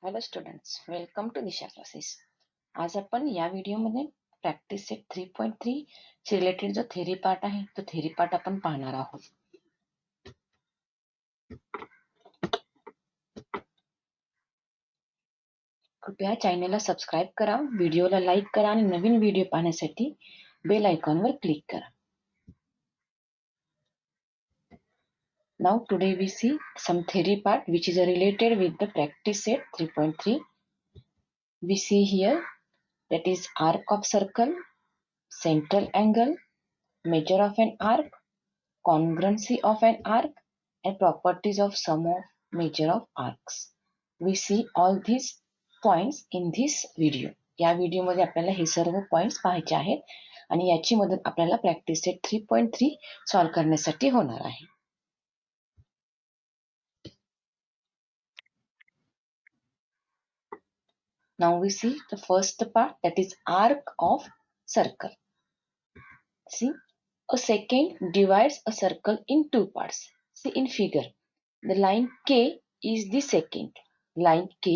Hello students, welcome to Disha classes. आज आपण या व्हिडिओमध्ये प्रॅक्टिस सेट 3.3 रिलेटेड जो थेरी पार्ट आहे तो थेरी पार्ट आपण पाहणार आहोत. कृपया चॅनलला सबस्क्राईब करा, व्हिडिओला लाईक करा आणि नवीन व्हिडिओ पाहण्यासाठी बेल आयकॉनवर क्लिक करा. Now today we see some theory part which is related with the practice set 3.3. We see here that is arc of circle, central angle, measure of an arc, congruency of an arc, and properties of sum of measure of arcs. We see all these points in this video. या व्हिडिओमध्ये आपल्याला हे सर्व points पाहायचे आहेत आणि याची मदत आपल्याला प्रॅक्टिस सेट 3.3 सॉल्व्ह करण्यासाठी होणार आहे. Now we see the first part, that is arc of circle. See, a secant divides a circle in two parts. See in figure, the line K is the secant. Line K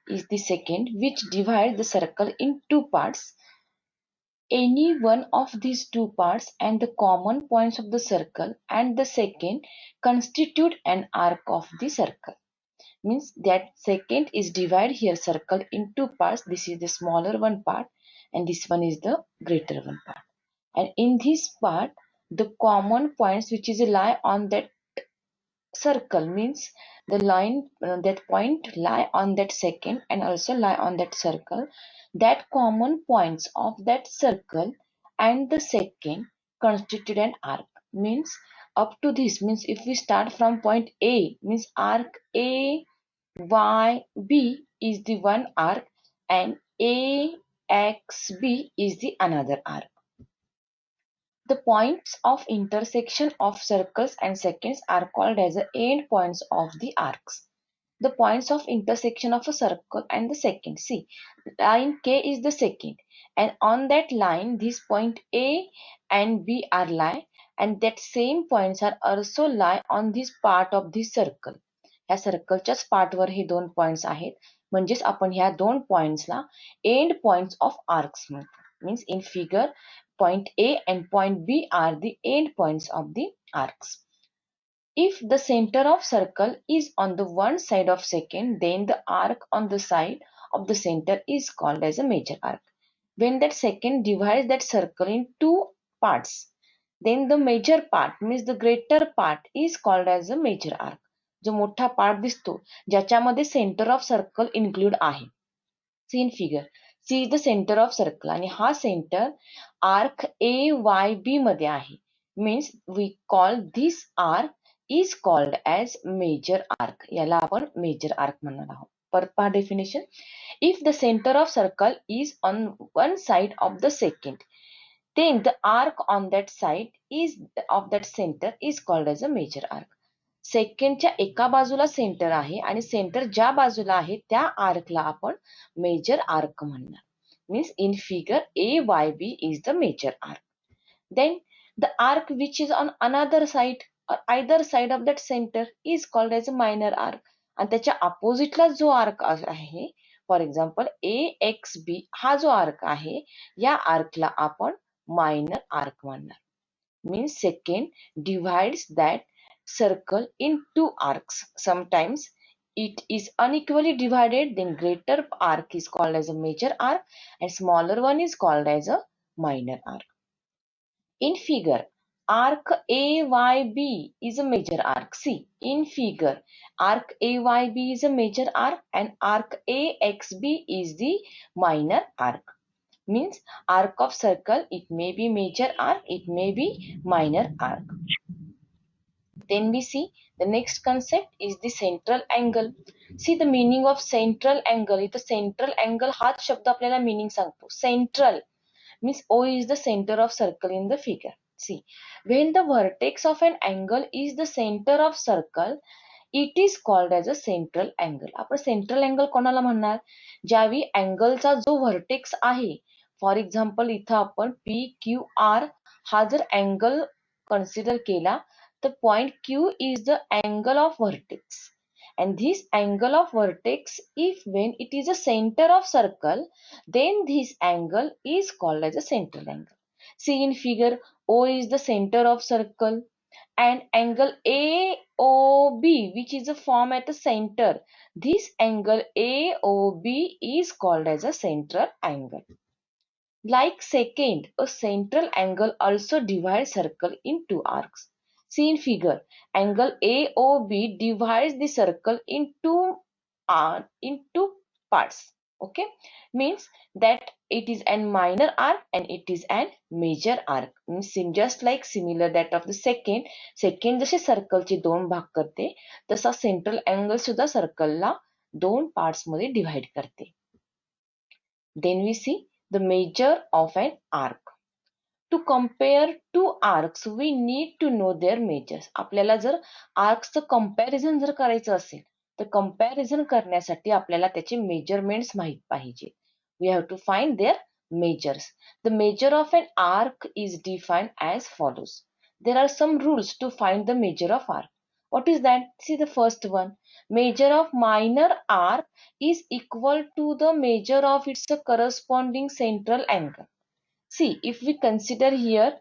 is the secant which divides the circle in two parts. Any one of these two parts and the common points of the circle and the secant constitute an arc of the circle. Means that secant is divided here circle in two parts. This is the smaller one part and this one is the greater one part. And in this part, the common points which is lie on that circle, means the line that point lie on that secant and also lie on that circle. That common points of that circle and the secant constitute an arc. Means up to this, means if we start from point A, means arc A Y B is the one arc and A X B is the another arc. The points of intersection of circles and secants are called as the end points of the arcs. The points of intersection of a circle and the secant. See, line K is the secant, and on that line, this point A and B are lie, and that same points are also lie on this part of this circle. ह्या सर्कलच्याच पार्टवर हे दोन points आहेत, म्हणजेच आपण ह्या दोन पॉइंट्सला end points of arcs म्हणतो. Means in figure, point A and point B are the end points of the arcs. If the center of circle is on the one side of secant, then the arc on the side of the center is called as a major arc. When that secant divides that circle in two parts, then the major part, means the greater part, is called as a major arc. जो मोठा part दिसतो ज्याच्यामध्ये centre of circle include आहे. See in figure, C is the centre of circle आणि हा centre arc A Y B मध्ये आहे. Means we call this arc is called as major arc. याला आपण major arc म्हणणार आहोत. परत पहा definition. If the center of circle is on one side of the secant, then the arc on that side is of that center is called as a major arc. सेकंडच्या एका बाजूला centre आहे आणि centre ज्या बाजूला आहे त्या आर्कला आपण मेजर आर्क म्हणणार. Means in figure A Y B is the major arc. Then the arc which is on another side or either side of that center is called as a minor arc. आणि त्याच्या अपोजिटला जो arc आहे, for example A x बी हा जो arc आहे, या आर्कला आपण minor arc म्हणणार. Means second divides that circle in two arcs. Sometimes it is unequally divided, then greater arc is called as a major arc and smaller one is called as a minor arc. In figure, arc AYB is a major arc. See, in figure, arc AYB is a major arc and arc AXB is the minor arc. Means arc of circle, it may be major arc, it may be minor arc. Then we see the next concept is the central angle. See the meaning of central angle. इथं central angle हाच शब्द आपल्याला meaning सांगतो. Central means O is the center of circle in the figure. See, when the vertex of an angle is the center of circle, it is called as a central angle. आपण central angle कोणाला म्हणणार? ज्यावेळी अँगलचा जो vertex आहे, for example इथं आपण PQR हा जर अँगल कन्सिडर केला, तर point Q is the angle of vertex and this angle of vertex, if when it is a center of circle, then this angle is called as a central angle. See in figure, O is the center of circle and angle AOB, which is a form at the center. This angle AOB is called as a central angle. Like second, a central angle also divides circle into arcs. See in figure, angle AOB divides the circle into parts. Okay, means that it is an minor arc and it is an major arc. Means just like similar that of the second जसे circle चे दोन भाग करते तसा central angle सुद्धा circle ला दोन parts मध्ये divide करते. Then we see the measure of an arc. To compare two arcs, we need to know their measures. आपल्याला जर आर्क्सचं कंपॅरिझन जर करायचं असेल तर कंपॅरिझन करण्यासाठी आपल्याला त्याचे मेजरमेंट्स माहित पाहिजे. We have to find their measures. The measure of an arc is defined as follows. There are some rules to find the measure of arc. What is that? See the first one. Measure of minor arc is equal to the measure of its corresponding central angle. See, if we consider here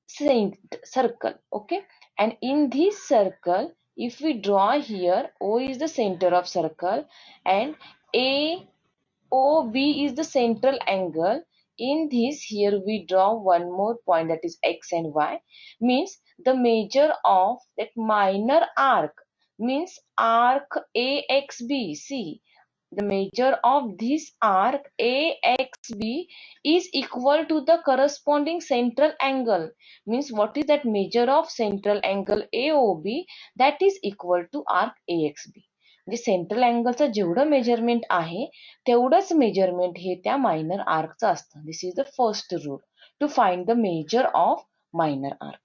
circle, okay, and in this circle, if we draw here, O is the center of circle and AOB is the central angle. In this, here we draw one more point, that is X and Y, means the measure of that minor arc, means arc AXB. See, the measure of this arc AXB is equal to the corresponding central angle. Means what is that measure of central angle AOB? That is equal to arc AXB. म्हणजे central अँगलचं जेवढं measurement आहे तेवढंच measurement हे त्या minor आर्कचं असतं. This is the first rule to find the measure of minor arc.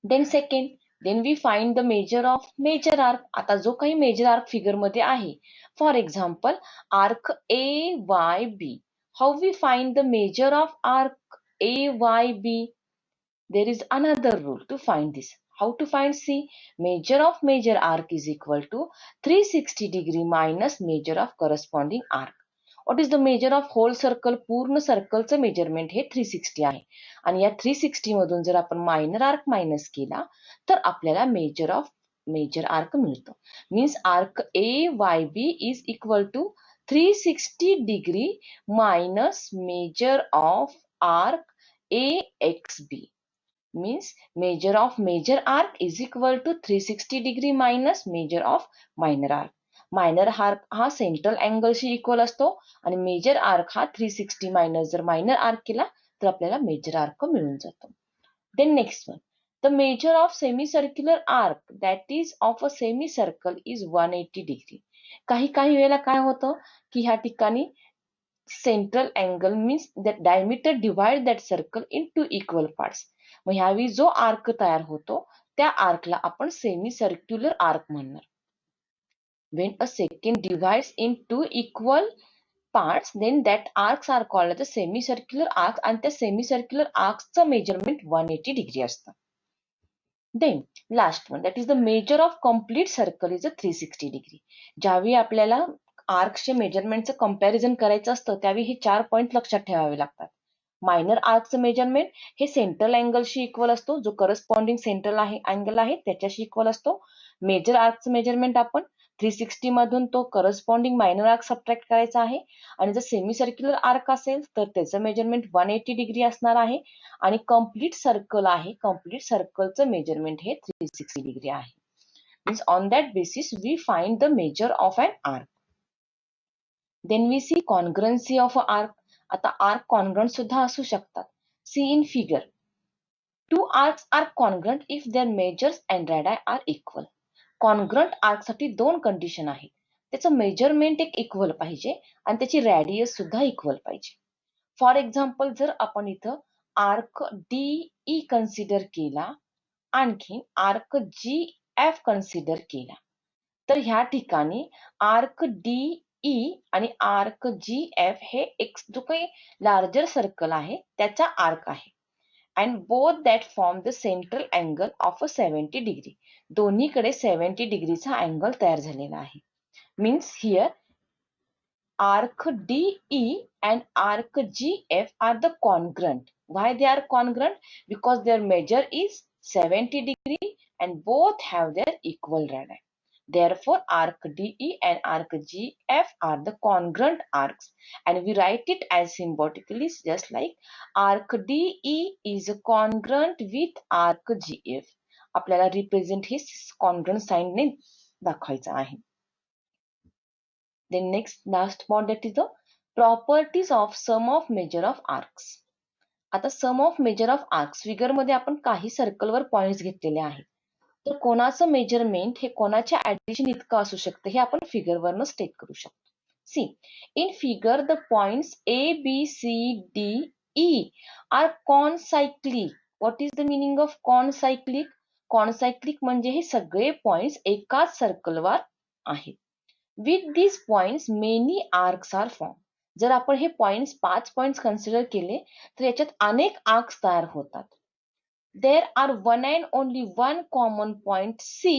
Then second, then we find the measure of major arc. आता जो काही मेजर आर्क फिगर मध्ये आहे, for example arc AYB. How we find the measure of arc AYB? There is another rule to find this. How to find? See, measure of major arc is equal to 360 degree minus measure of corresponding arc. What is the measure of whole circle? पूर्ण सर्कलचं measurement हे 360 आहे आणि या 360 मधून जर आपण minor arc minus केला तर आपल्याला मेजर ऑफ मेजर आर्क मिळतो. Means arc AYB is equal to 360 degree minus measure of arc AXB. Means measure of major arc is equal to 360 degree minus measure of minor arc. Minor arc हा central अँगलशी equal असतो आणि major arc हा 360 minus जर minor arc केला तर आपल्याला major arc मिळून जातो. Then next one, the measure of semicircular arc that is of a semicircle is 180 degree. काही वेळेला काय होतं की ह्या ठिकाणी central angle means that diameter divide that circle in two equal parts. मग ह्यावेळी जो आर्क तयार होतो त्या आर्कला आपण सेमी सर्क्युलर आर्क म्हणणार. When a second divides into equal parts, then that arcs are called as a semicircular arcs and त्या semicircular arcs चं measurement 180 degree असतं. Then last one, that is the measure of complete circle is a 360 degree. ज्यावेळी आपल्याला आर्कचे मेजरमेंटचं comparison करायचं असतं त्यावेळी हे 4 point लक्षात ठेवावे लागतात. मायनर आर्कचं मेजरमेंट हे सेंट्रल अँगलशी इक्वल असतो, जो करस्पॉन्डिंग सेंट्रल अँगल आहे त्याच्याशी इक्वल असतो. मेजर आर्कचं मेजरमेंट आपण 360 मधून तो करस्पॉन्डिंग मायनर आर्क सबट्रॅक्ट करायचा आहे आणि जर सेमी सर्क्युलर आर्क असेल तर त्याचं मेजरमेंट 180 डिग्री असणार आहे आणि कंप्लीट सर्कल आहे, कंप्लीट सर्कलचं मेजरमेंट हे 360 डिग्री आहे. Means on that basis we find the measure of an arc. Then we see congruency of a arc. आता आर्क कॉन्ग्रंट सुद्धा असू शकतात. See in figure, two arcs are congruent if their measures and radii are equal. Congruent arc साठी दोन condition आहेत. त्याचं measurement एक equal पाहिजे आणि त्याची रॅडियस सुद्धा इक्वल पाहिजे. फॉर एक्झाम्पल, जर आपण इथं आर्क DE कन्सिडर केला आणखी आर्क GF कन्सिडर केला तर ह्या ठिकाणी आर्क DE आणि आर्क GF हे एक जो काही लार्जर सर्कल आहे त्याचा आर्क आहे and both that form the central angle of a 70 degree. दोन्हीकडे 70 डिग्रीचा अँगल तयार झालेला आहे. Means here arc DE and arc GF are the congruent. Why they are congruent? Because their measure is 70 degree and both have their equal radii. Therefore, arc DE and arc GF are the congruent arcs, and we write it as symbolically, just like arc DE is congruent with arc GF. आपल्याला represent हे congruent sign ने दाखवायचं आहे. Then next last point, that is the properties of sum of measure of arcs. आता sum of measure of arcs figure मध्ये आपण काही सर्कलवर points घेतलेले आहेत. तर कोणाचं मेजरमेंट हे कोणाच्या ऍडिशन इतकं असू शकतं हे आपण फिगर वरनं स्टेट करू शकतो. See in figure the points A, B, C, D, E are concyclic. What is the meaning of concyclic? Concyclic म्हणजे हे सगळे पॉइंट्स एकाच सर्कलवर आहेत. With these points many arcs are formed. जर आपण हे पॉइंट्स 5 पॉइंट्स कन्सिडर केले तर याच्यात अनेक आर्क्स तयार होतात. There are one and only one common point C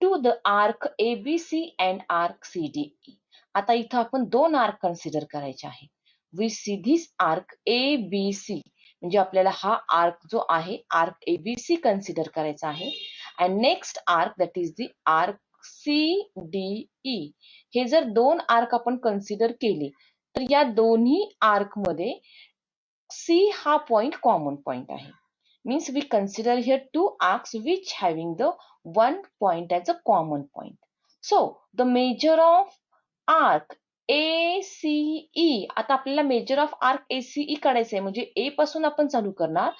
to the arc ABC and arc CDE. आता इथं आपण दोन आर्क कन्सिडर करायचे आहे. We see this arc ABC म्हणजे आपल्याला हा आर्क जो आहे आर्क ABC कन्सिडर करायचा आहे. And next arc that is the arc CDE. हे जर दोन आर्क आपण कन्सिडर केले तर या दोन्ही आर्क मध्ये C हा पॉइंट कॉमन पॉइंट आहे. Means we consider here two arcs which having the one point as a common point. So the measure of arc ACE. आता आपल्याला measure of arc ACE काढायचं आहे म्हणजे A पासून आपण चालू करणार.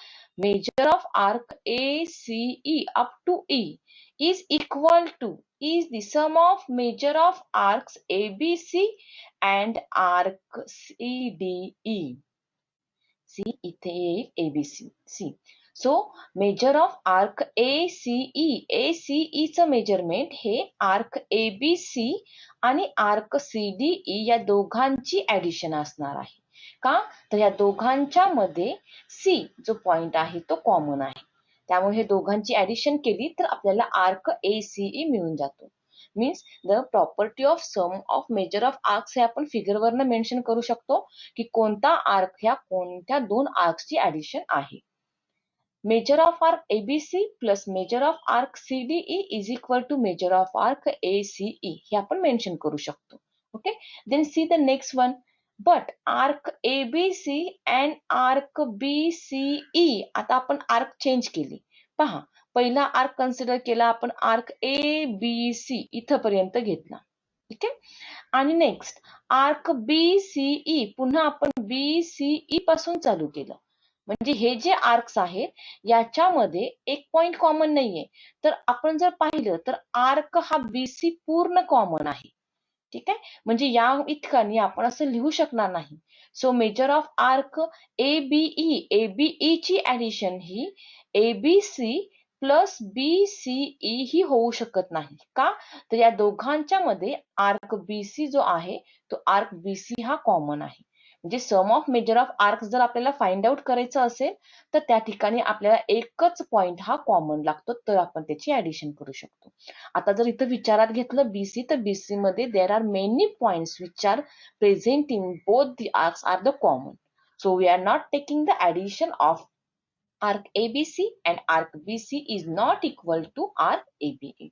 Measure of arc ACE up to E is equal to is the sum of measure of arcs ABC and arc CDE. See इथे एक ABC. See. So measure of arc ACE. ACE चं measurement हे arc ABC आणि arc CDE या दोघांची addition असणार आहे. का? तर या दोघांच्या मध्ये C जो पॉइंट आहे तो कॉमन आहे. त्यामुळे हे दोघांची ऍडिशन केली तर आपल्याला आर्क ACE मिळून जातो. Means the property of sum of measure of arcs हे आपण फिगर वरनं मेन्शन करू शकतो की कोणता आर्क ह्या कोणत्या दोन आर्क्सची ऍडिशन आहे. Measure of arc ABC plus measure of arc CDE is equal to measure of arc ACE. हे आपण मेन्शन करू शकतो. Okay. Then see the next one. But arc ABC and arc BCE. आता आपण आर्क चेंज केली. पहा पहिला arc consider केला आपण आर्क ABC इथपर्यंत घेतला. ठीक आहे. आणि नेक्स्ट आर्क BCE पुन्हा आपण BCE पासून चालू केलं. म्हणजे हे जे आर्क्स आहेत याच्यामध्ये एक पॉइंट कॉमन नाहीये. तर आपण जर पाहिलं तर आर्क हा BC पूर्ण कॉमन आहे. ठीक आहे. म्हणजे या ठिकाणी आपण असं लिहू शकणार नाही. So major of arc ABE ची ऍडिशन ही ABC प्लस BCE ही होऊ शकत नाही. का? तर या दोघांच्या मध्ये आर्क BC जो आहे तो आर्क BC हा कॉमन आहे. म्हणजे सम ऑफ मेजर ऑफ आर्क जर आपल्याला फाइंड आउट करायचं असेल तर त्या ठिकाणी आपल्याला एकच पॉइंट हा कॉमन लागतो तर आपण त्याची ऍडिशन करू शकतो. आता जर इथं विचारात घेतलं BC तर BC मध्ये there are many points which are present in both the arcs are the common. So we are not taking the addition of arc ABC and arc BC is not equal to arc ABE.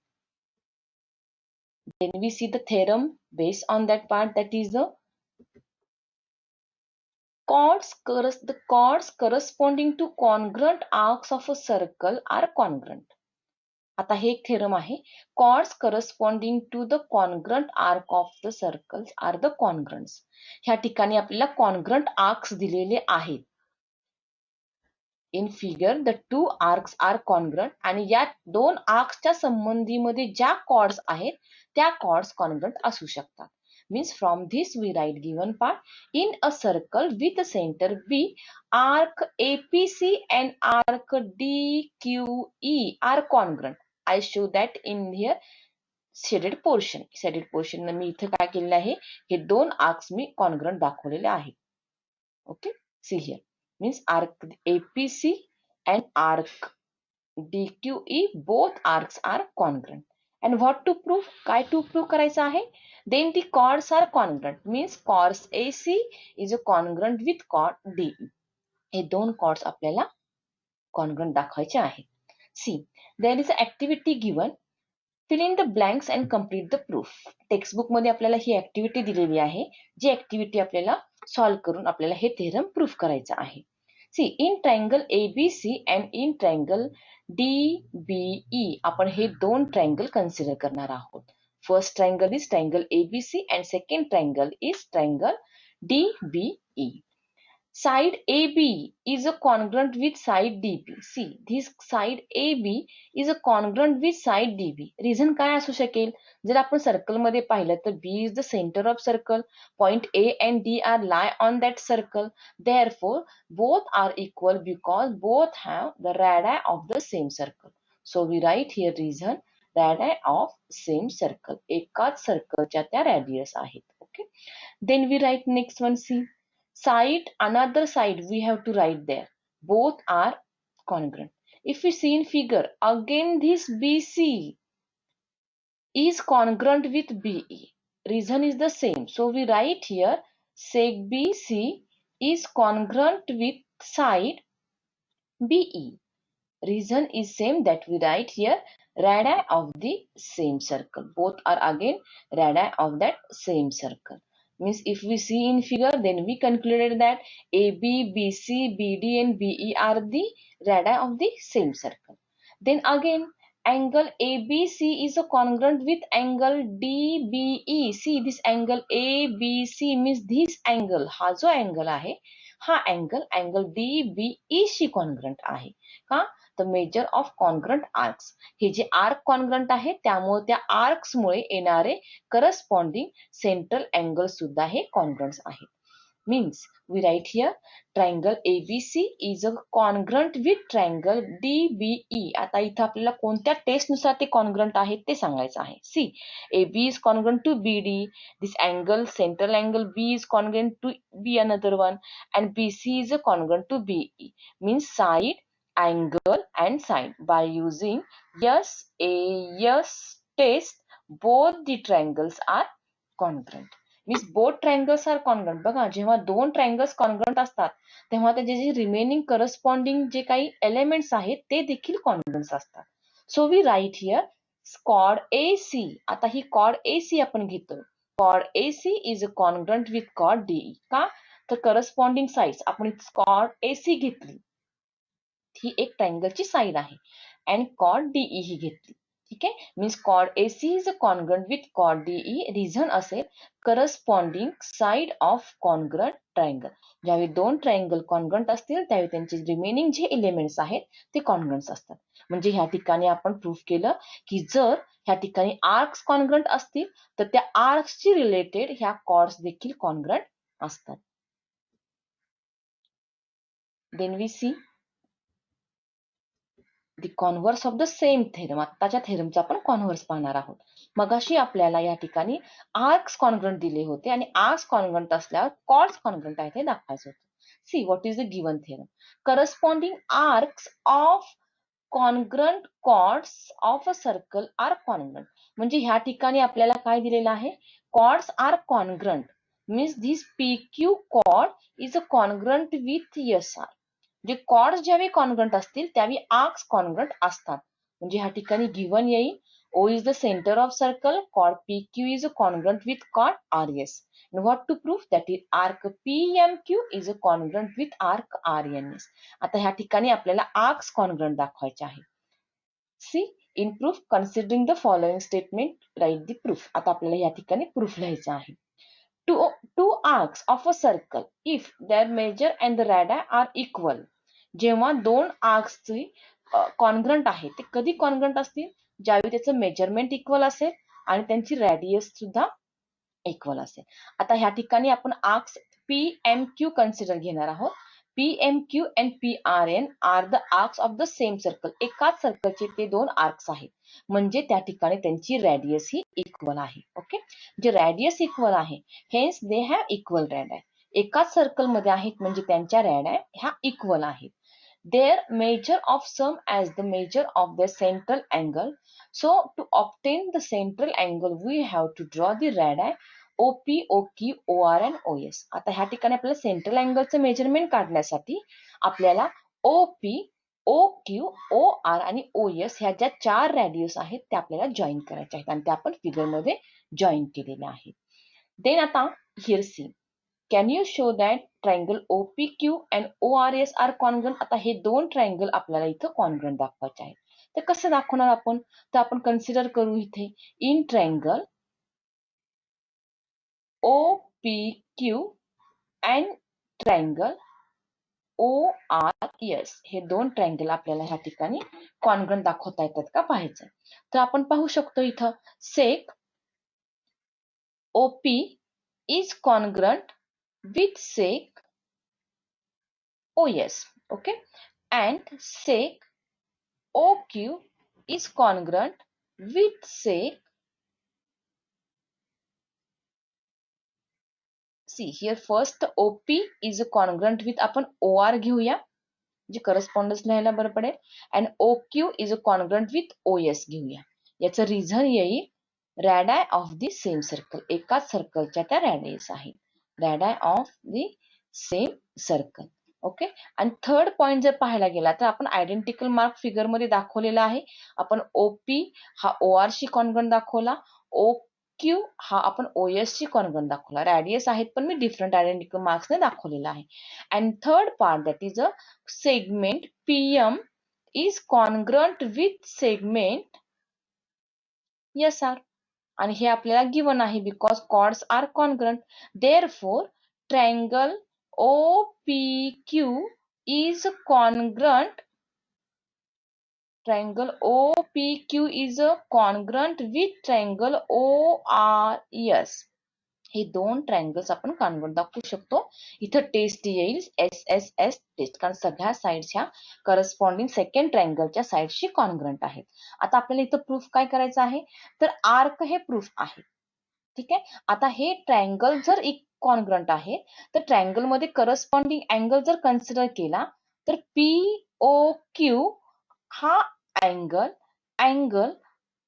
Then we see the theorem based on that part, that is the chords corresponding to congruent arcs of a circle are congruent. आता हे एक theorem आहे. Chords corresponding to the congruent arc of the circles are the congruents. ह्या ठिकाणी आपल्याला congruent arcs दिलेले आहेत. In figure the two arcs are congruent आणि या दोन आर्क्सच्या संबंधीमध्ये ज्या chords आहेत त्या chords congruent असू शकतात. Means from this we write given part in a circle with a center B, arc APC and arc DQE are congruent. I show that in here shaded portion. Shaded portion मी इथे काय केलेलं आहे हे दोन arcs मी congruent दाखवलेले आहेत. Okay, see here. Means arc APC and arc DQE, both arcs are congruent. And what to prove? काय to prove करायचं आहे? Then the chords are congruent, means chords AC is a congruent with chord DE. हे दोन chords आपल्याला congruent दाखवायचे आहेत. See, there is an activity given. Fill in the blanks and complete the proof. Textbook मध्ये आपल्याला ही activity दिलेली आहे, जी activity आपल्याला सॉल्व्ह करून आपल्याला हे थेरम प्रूफ करायचं आहे. See in triangle ABC and in triangle DBE आपण हे दोन ट्रायंगल कन्सिडर करणार आहोत. First triangle is triangle ABC and second triangle is triangle DBE. Side AB is a congruent with side DB. See, this side AB is a congruent with side DB. Reason काय असू शकेल? जर आपण circle मध्ये पाहिलं तर B is the center of circle. Point A and D are lie on that circle. Therefore, both are equal because both have the radii of the same circle. So we write here reason radii of same circle. एकाच सर्कलच्या त्या radius आहेत. Okay. Then we write next one. See. Side, another side we have to write there. Both are congruent. If we see in figure, again this BC is congruent with BE. Reason is the same. So we write here sec BC is congruent with side BE. Reason is same, that we write here radii of the same circle. Both are again radii of that same circle. Means if we see in figure, then we concluded that AB, BC, BD and BE are the radii of the same circle. Then again angle ABC is a congruent with angle DBE. See, this angle ABC means this angle, हा जो angle आहे हा angle DBE शी congruent आहे. का? The measure of congruent arcs. हे जे arc congruent आहे त्यामुळे त्या arcs मुळे येणारे corresponding central angle सुद्धा हे congruent आहे. Means we write here triangle ABC is a congruent with triangle DBE. आता इथं आपल्याला कोणत्या टेस्ट नुसार ते congruent आहेत ते सांगायचं आहे. See, AB is congruent to BD. This angle, central angle B is congruent to B another one, and BC is a congruent to BE. Means side, angle and side. By using SAS test, both the triangles are congruent. Means both triangles are congruent. बघा, जेव्हा दोन triangles congruent असतात तेव्हा त्याचे जे remaining corresponding जे काही elements आहेत ते देखील congruent असतात. So we write here chord AC. आता ही chord AC आपण घेतो. chord AC is congruent with chord DE. का? तर करस्पॉन्डिंग साइड्स आपण chord AC घेतली, ही एक ट्रायंगलची साइड आहे, अँड chord DE ही घेतली. ठीक आहे. Means chord AC is congruent with chord DE. Reason असेल corresponding side of congruent triangle. ज्यावेळी दोन ट्रायंगल कॉन्ग्रुएंट असतील त्यावेळी त्यांचे रिमेनिंग जे एलिमेंट्स आहेत ते कॉन्ग्रुएंट असतात. म्हणजे ह्या ठिकाणी आपण प्रूफ केलं की जर ह्या ठिकाणी आर्क्स कॉन्ग्रुएंट असतील तर त्या आर्क्सची रिलेटेड ह्या कॉर्ड्स देखील कॉन्ग्रुएंट असतात. Then we see the converse of the same theorem. आत्ताच्या थेरमचा आपण कॉन्व्हर्स पाहणार आहोत. मगाशी आपल्याला या ठिकाणी आर्क्स कॉन्ग्रुएंट दिले होते आणि आर्क्स कॉन्ग्रुएंट असल्यावर कॉर्ड्स कॉन्ग्रुएंट आहेत हे दाखवायचं होतं. See what is the given theorem. Corresponding arcs of congruent chords of a circle are congruent. म्हणजे ह्या ठिकाणी आपल्याला काय दिलेलं आहे, chords are congruent means this PQ chord is a congruent with SR. जे कॉर्ड्स ज्यावेळी कॉन्ग्रुएंट असतील त्यावेळी आर्क्स कॉन्ग्रुएंट असतात. म्हणजे ह्या ठिकाणी गिवन येईल O is the center of circle, chord PQ is congruent with chord RS. And what to prove? That is arc PMQ is congruent with arc RNS. आता ह्या ठिकाणी आपल्याला आर्क्स कॉन्ग्रुएंट दाखवायचे आहे. See, in proof considering the following statement, write the proof. आता आपल्याला ह्या ठिकाणी प्रूफ लिहायचं आहे. Two arcs of a circle, if their measure and the radii are equal. जेव्हा दोन आर्क्सची कॉन्ग्रुएंट आहे ते कधी कॉन्ग्रुएंट असतील, ज्यावेळी त्याचं मेजरमेंट इक्वल असेल आणि त्यांची रेडियस सुद्धा इक्वल असेल. आता ह्या ठिकाणी आपण आर्क्स PMQ कन्सिडर घेणार आहोत. PMQ and PRN are the arcs of the same circle. एकाच सर्कलचे ते दोन आर्क्स आहेत, म्हणजे त्या ठिकाणी त्यांची रेडियस ही इक्वल आहे. ओके, जे रेडियस इक्वल आहे हेन्स दे हॅव इक्वल रेडाय. एकाच सर्कल मध्ये आहेत म्हणजे त्यांच्या रेडाय ह्या इक्वल आहेत. their measure of sum as the measure of their central angle. So to obtain the central angle we have to draw the radii OP, OQ, OR and OS. आता ह्या ठिकाणी आपल्याला सेंट्रल अँगलचं मेजरमेंट काढण्यासाठी आपल्याला OP, OQ, OR आणि OS ह्या ज्या 4 radius आहेत त्या आपल्याला जॉईन करायच्या आहेत आणि त्या आपण फिगर मध्ये जॉईन केलेल्या आहेत. देन आता here see, can you show that triangle OPQ and ORS are congruent. आता हे दोन ट्रायंगल आपल्याला इथं कॉन्ग्रंट दाखवायचे आहेत. तर कसं दाखवणार आपण, तर आपण कन्सिडर करू इथे in triangle OPQ and triangle ORS हे दोन ट्रायंगल आपल्याला ह्या ठिकाणी कॉन्ग्रंट दाखवता येतात का पाहायचं. तर आपण पाहू शकतो इथं सेक OP is congruent with sec OS, okay, and sec OQ is congruent with sec. See here, first OP is congruent with आपण OR घेऊया जे करस्पॉन्डन्स लिहायला बरं पडेल, and OQ is congruent with OS घेऊया. याचं रिझन येईल radii of the same circle, एकाच सर्कलच्या त्या रॅडियस आहेत, radii of the same circle. Okay. आणि थर्ड पॉइंट जर पाहायला गेला तर आपण आयडेंटिकल मार्क फिगर मध्ये दाखवलेला आहे. आपण OP हा OR शी कॉन्ग्रंट दाखवला, OQ हा आपण OS शी कॉन्ग्रंट दाखवला. रॅडियस आहेत पण मी डिफरंट आयडेंटिकल मार्क्स ने दाखवलेला आहे. And third part that is a segment PM is congruent with segment SR. आणि हे आपल्याला गिवन आहे because chords are congruent. Therefore triangle OPQ is congruent, triangle OPQ is congruent with triangle ORS. हे दोन triangles आपण congruent दाखवू शकतो. इथं टेस्ट येईल SSS टेस्ट, कारण सगळ्या साइड्स ह्या करस्पॉन्डिंग सेकंड ट्रायंगलच्या साइडशी कॉन्ग्रंट आहेत. आता आपल्याला इथं प्रूफ काय करायचं आहे, तर आर्क हे प्रूफ आहे. ठीक आहे. आता हे ट्रायंगल जर कॉन्ग्रंट आहे तर ट्रायंगल मध्ये करस्पॉन्डिंग अँगल जर कन्सिडर केला तर POQ हा अँगल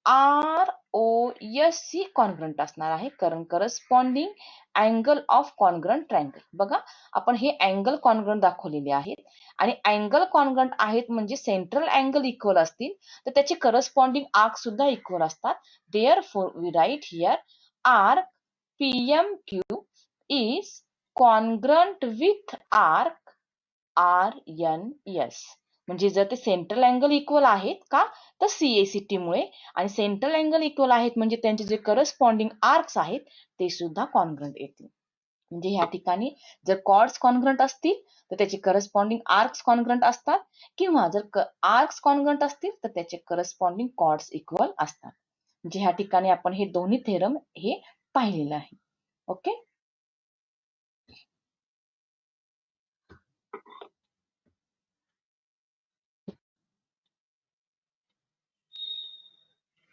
ROS शी कॉन्ग्रंट असणार आहे, कारण corresponding angle of congruent triangle. बघा आपण हे अँगल कॉन्ग्रंट दाखवलेले आहेत आणि अँगल कॉन्ग्रंट आहेत म्हणजे सेंट्रल अँगल इक्वल असतील तर त्याचे करस्पॉन्डिंग आर्क सुद्धा इक्वल असतात. Therefore we write here arc PMQ is congruent with arc RNS. म्हणजे जर ते सेंट्रल अँगल इक्वल आहेत का तर CACT मुळे, आणि सेंट्रल अँगल इक्वल आहेत म्हणजे त्यांचे जे करस्पॉन्डिंग आर्क्स आहेत ते सुद्धा कॉन्ग्रंट येतील. म्हणजे ह्या ठिकाणी जर कॉर्ड्स कॉन्ग्रंट असतील तर त्याचे करस्पॉन्डिंग आर्क्स कॉन्ग्रंट असतात, किंवा जर आर्क्स कॉन्ग्रंट असतील तर त्याचे करस्पॉन्डिंग कॉर्ड्स इक्वल असतात. म्हणजे ह्या ठिकाणी आपण हे दोन्ही थेरम हे पाहिलेलं आहे. Okay.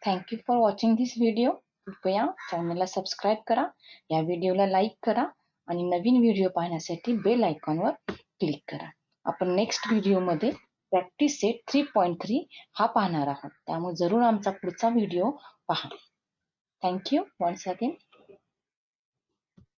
Thank you for watching this video. कृपया चॅनलला सबस्क्राईब करा, या व्हिडिओला लाईक करा आणि नवीन व्हिडिओ पाहण्यासाठी बेल आयकॉनवर क्लिक करा. आपण नेक्स्ट व्हिडिओमध्ये प्रॅक्टिस सेट 3.3 हा पाहणार आहोत, त्यामुळे जरूर आमचा पुढचा व्हिडिओ पहा. Thank you once again.